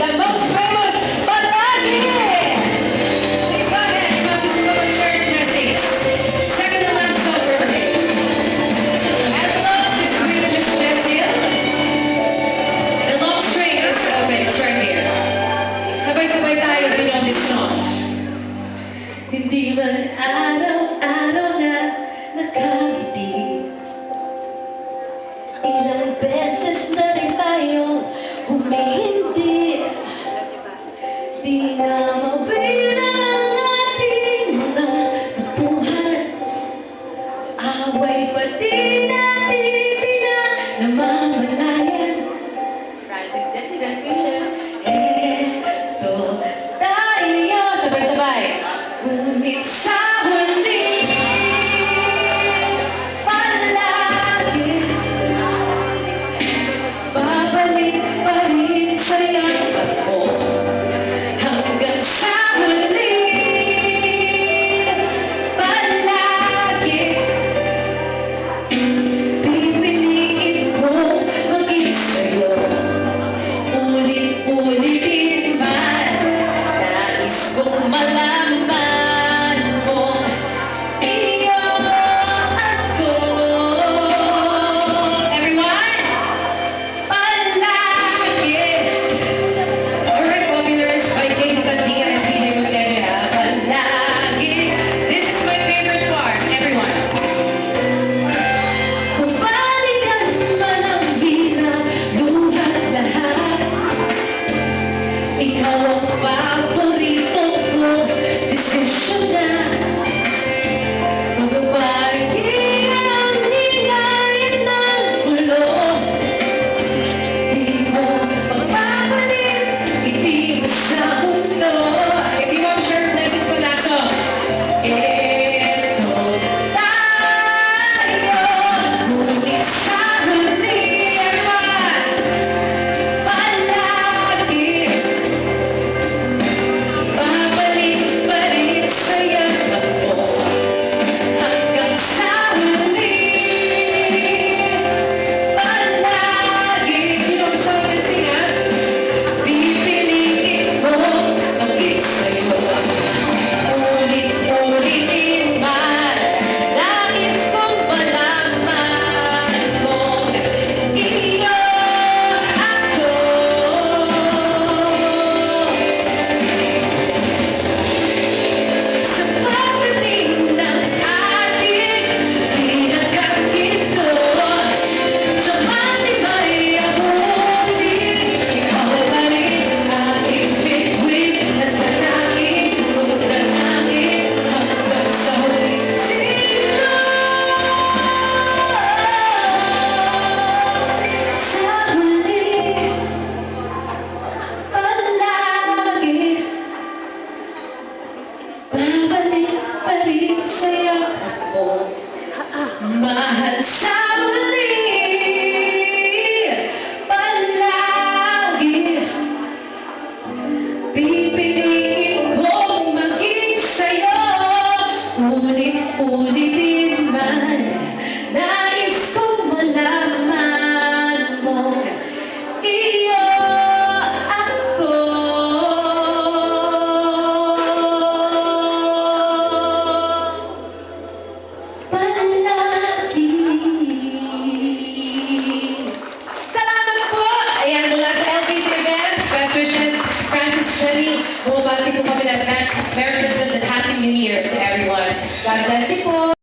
the most famous Palagi! Please go ahead, yung mga gusto ko mag-share ng blessings. Second to last song for today. Hello, it's really just Jessil. The long string is open, it's right here. Sabay-sabay tayo beyond this song. Hindi man araw-araw na nakangiti, ilang beses na rin tayong humihindi. Di na mabilang ang ating mga tampuhan, away pa di natin namamalayan. Francis, gently best wishes. Eto tayo, sabay-sabay. Ngunit sa huli, palagi babalik pa rin sa yakap mo. Hanggang sa huli, palagi pipiliin ko maging sa'yo. Ulit-ulitin man, nais kong malaman mo, iyo ako. Everyone, palagi. Alright, popularized by Casey Tandigan and TV Magdalena. Palagi. This is my favorite part, everyone. Kung balikan man ang hirap, luhat lahat, ikaw ang paborito ko, desisyon na. Magpapahingay ang higayin ng ulo. Di mo magpapalit, hindi mo sa mundo. If you want to share blessings for last song. Eto tayo, ngunit sa huli, everyone, palagi babalik pa rin sa yakap mo. Hanggang sa huli, palagi. You know the song we sing, ha? Pipiliin ko maging sa'yo. Ulit-ulitin man, nais kong malaman mo, iyo ako. Sa pagdating ng ating pinagkakinto, sa matibay ang huli, ikaw pa rin aking bituin, nananangin, magdalangin, hanggang sa huling sino. Sa huli, palagi babalik pa rin sa yakap mo. Mahal sa huli, palagi pipiliin kong maging sa'yo. Ulit-ulitin man, nais kong malaman mo, iyo ako. Palagi. Salamat po! Ayan, mula sa LPC Events, best wishes, Francis, Jenny, bumabati po kami ng advance. Merry Christmas and Happy New Year to everyone. God bless you po!